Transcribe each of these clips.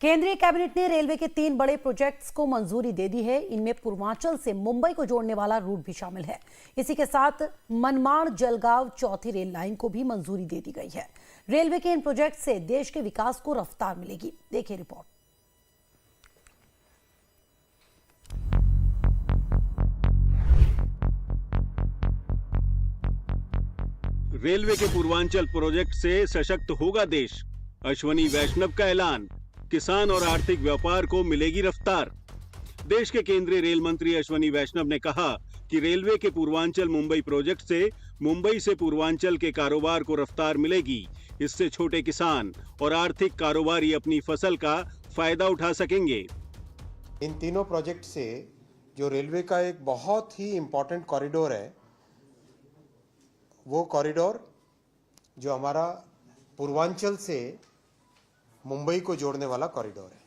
केंद्रीय कैबिनेट ने रेलवे के 3 बड़े प्रोजेक्ट्स को मंजूरी दे दी है। इनमें पूर्वांचल से मुंबई को जोड़ने वाला रूट भी शामिल है। इसी के साथ मनमाड़ जलगांव चौथी रेल लाइन को भी मंजूरी दे दी गई है। रेलवे के इन प्रोजेक्ट से देश के विकास को रफ्तार मिलेगी। देखिए रिपोर्ट। रेलवे के पूर्वांचल प्रोजेक्ट से सशक्त होगा देश, अश्वनी वैष्णव का ऐलान। किसान और आर्थिक व्यापार को मिलेगी रफ्तार। देश के केंद्रीय रेल मंत्री अश्वनी वैष्णव ने कहा कि रेलवे के पूर्वांचल मुंबई प्रोजेक्ट से मुंबई से पूर्वांचल के कारोबार को रफ्तार मिलेगी। इससे छोटे किसान और आर्थिक कारोबारी अपनी फसल का फायदा उठा सकेंगे। इन तीनों प्रोजेक्ट से जो रेलवे का एक बहुत ही इम्पोर्टेंट कॉरिडोर है, वो कॉरिडोर जो हमारा पूर्वांचल से मुंबई को जोड़ने वाला कॉरिडोर है।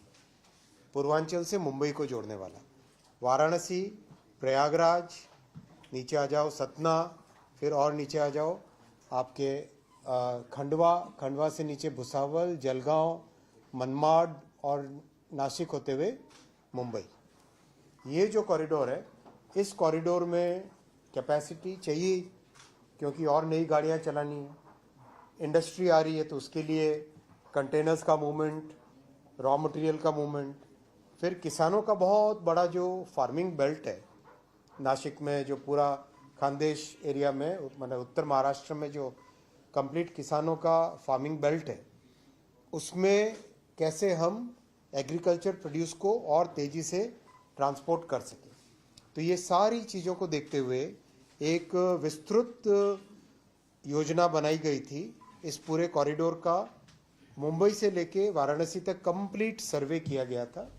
पूर्वांचल से मुंबई को जोड़ने वाला वाराणसी, प्रयागराज, नीचे आ जाओ सतना, फिर और नीचे आ जाओ आपके खंडवा से नीचे भुसावल, जलगांव, मनमाड़ और नासिक होते हुए मुंबई। ये जो कॉरिडोर है, इस कॉरिडोर में कैपेसिटी चाहिए क्योंकि और नई गाड़ियां चलानी है, इंडस्ट्री आ रही है तो उसके लिए कंटेनर्स का मूवमेंट, रॉ मटेरियल का मूवमेंट, फिर किसानों का बहुत बड़ा जो फार्मिंग बेल्ट है नासिक में, जो पूरा खानदेश एरिया में मतलब उत्तर महाराष्ट्र में जो कंप्लीट किसानों का फार्मिंग बेल्ट है, उसमें कैसे हम एग्रीकल्चर प्रोड्यूस को और तेज़ी से ट्रांसपोर्ट कर सकें। तो ये सारी चीज़ों को देखते हुए एक विस्तृत योजना बनाई गई थी। इस पूरे कॉरिडोर का मुंबई से लेके वाराणसी तक कंप्लीट सर्वे किया गया था।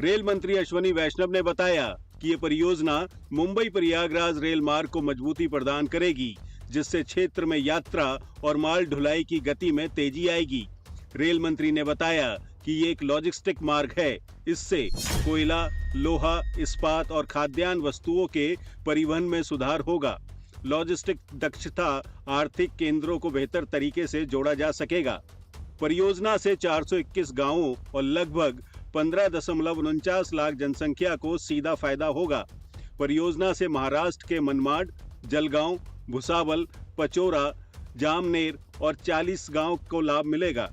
रेल मंत्री अश्वनी वैष्णव ने बताया कि ये परियोजना मुंबई प्रयागराज रेल मार्ग को मजबूती प्रदान करेगी, जिससे क्षेत्र में यात्रा और माल ढुलाई की गति में तेजी आएगी। रेल मंत्री ने बताया कि ये एक लॉजिस्टिक मार्ग है। इससे कोयला, लोहा, इस्पात और खाद्यान्न वस्तुओं के परिवहन में सुधार होगा। लॉजिस्टिक दक्षता आर्थिक केंद्रों को बेहतर तरीके से जोड़ा जा सकेगा। परियोजना से 421 गांवों और लगभग 15.49 लाख जनसंख्या को सीधा फायदा होगा। परियोजना से महाराष्ट्र के मनमाड़, जलगांव, भुसावल, पचोरा, जामनेर और 40 गांव को लाभ मिलेगा।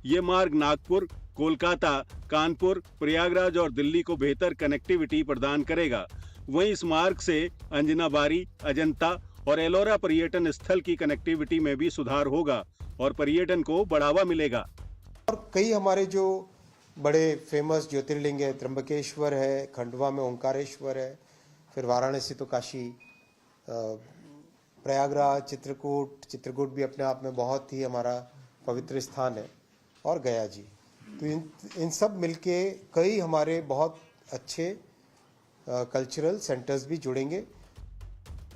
ये मार्ग नागपुर, कोलकाता, कानपुर, प्रयागराज और दिल्ली को बेहतर कनेक्टिविटी प्रदान करेगा। वहीं इस मार्ग से अंजनाबारी, अजंता और एलोरा पर्यटन स्थल की कनेक्टिविटी में भी सुधार होगा और पर्यटन को बढ़ावा मिलेगा। और कई हमारे जो बड़े फेमस ज्योतिर्लिंग है, त्र्यंबकेश्वर है, खंडवा में ओंकारेश्वर है, फिर वाराणसी तो काशी, प्रयागराज, चित्रकूट भी अपने आप में बहुत ही हमारा पवित्र स्थान है, और गया जी। तो इन सब मिलके कई हमारे बहुत अच्छे कल्चरल सेंटर्स भी जुड़ेंगे।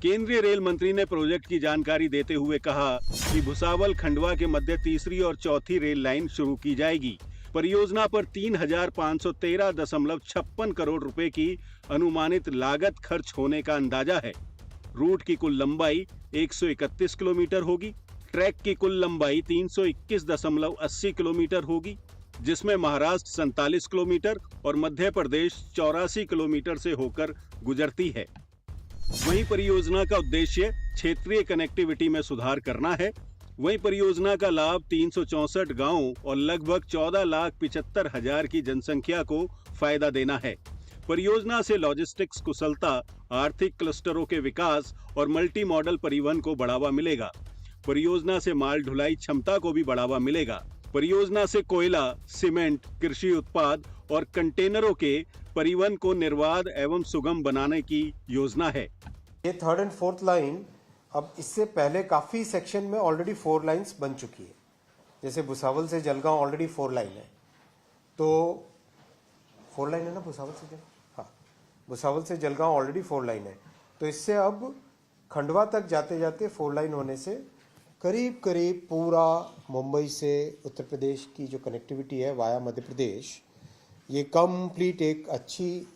केंद्रीय रेल मंत्री ने प्रोजेक्ट की जानकारी देते हुए कहा कि भुसावल खंडवा के मध्य तीसरी और चौथी रेल लाइन शुरू की जाएगी। परियोजना पर 3,513.56 करोड़ रुपए की अनुमानित लागत खर्च होने का अंदाजा है। रूट की कुल लंबाई 131 किलोमीटर होगी। ट्रैक की कुल लंबाई 321.80 किलोमीटर होगी, जिसमें महाराष्ट्र 47 किलोमीटर और मध्य प्रदेश 84 किलोमीटर से होकर गुजरती है। वहीं परियोजना का उद्देश्य क्षेत्रीय कनेक्टिविटी में सुधार करना है। वहीं परियोजना का लाभ 364 गांवों और लगभग 14,75,000 की जनसंख्या को फायदा देना है। परियोजना से लॉजिस्टिक्स कुशलता, आर्थिक क्लस्टरों के विकास और मल्टी मॉडल परिवहन को बढ़ावा मिलेगा। परियोजना से माल ढुलाई क्षमता को भी बढ़ावा मिलेगा। परियोजना से कोयला, सीमेंट, कृषि उत्पाद और कंटेनरों के परिवहन को निर्बाध एवं सुगम बनाने की योजना है। ये 3rd और 4th लाइन, अब इससे पहले काफ़ी सेक्शन में ऑलरेडी 4 लाइन्स बन चुकी है। जैसे भुसावल से जलगांव ऑलरेडी 4 लाइन है, तो 4 लाइन है ना भुसावल से जलगांव? हाँ, भुसावल से जलगांव ऑलरेडी 4 लाइन है। तो इससे अब खंडवा तक जाते जाते 4 लाइन होने से करीब करीब पूरा मुंबई से उत्तर प्रदेश की जो कनेक्टिविटी है वाया मध्य प्रदेश, ये कंप्लीट एक अच्छी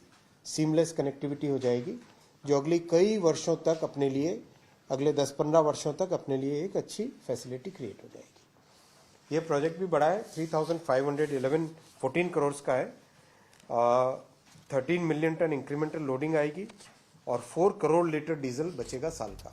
सीमलेस कनेक्टिविटी हो जाएगी, जो अगले कई वर्षों तक अपने लिए, अगले 10-15 वर्षों तक अपने लिए एक अच्छी फैसिलिटी क्रिएट हो जाएगी। ये प्रोजेक्ट भी बड़ा है, 3,514 करोड़ का है। 13 मिलियन टन इंक्रीमेंटल लोडिंग आएगी और 4 करोड़ लीटर डीजल बचेगा साल का।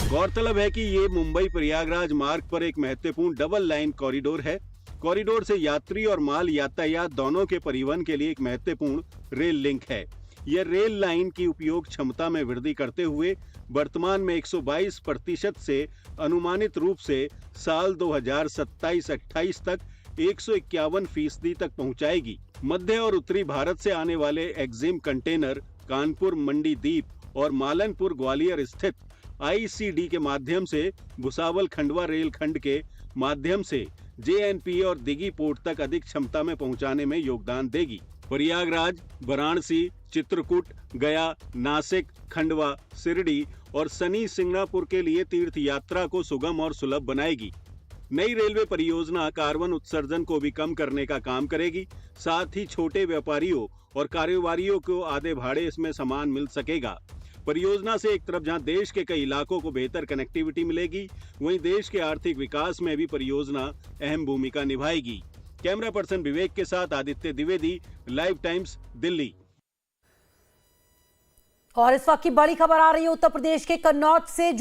गौरतलब है कि ये मुंबई प्रयागराज मार्ग पर एक महत्वपूर्ण डबल लाइन कॉरिडोर है। कॉरिडोर से यात्री और माल यातायात दोनों के परिवहन के लिए एक महत्वपूर्ण रेल लिंक है। यह रेल लाइन की उपयोग क्षमता में वृद्धि करते हुए वर्तमान में 122% से अनुमानित रूप से साल 2027-28 तक 151% तक पहुंचाएगी। मध्य और उत्तरी भारत से आने वाले एक्जिम कंटेनर कानपुर मंडीदीप और मालनपुर ग्वालियर स्थित ICD के माध्यम से भुसावल खंडवा रेल खंड के माध्यम से JNPA और दिघी पोर्ट तक अधिक क्षमता में पहुंचाने में योगदान देगी। प्रयागराज, वाराणसी, चित्रकूट, गया, नासिक, खंडवा, शिरडी और शनि सिंगनापुर के लिए तीर्थ यात्रा को सुगम और सुलभ बनाएगी। नई रेलवे परियोजना कार्बन उत्सर्जन को भी कम करने का काम करेगी। साथ ही छोटे व्यापारियों और कारोबारियों को आधे भाड़े इसमें सामान मिल सकेगा। परियोजना से एक तरफ जहां देश के कई इलाकों को बेहतर कनेक्टिविटी मिलेगी, वहीं देश के आर्थिक विकास में भी परियोजना अहम भूमिका निभाएगी। कैमरा पर्सन विवेक के साथ आदित्य द्विवेदी, लाइव टाइम्स, दिल्ली। और इस वक्त की बड़ी खबर आ रही है उत्तर प्रदेश के कन्नौज से।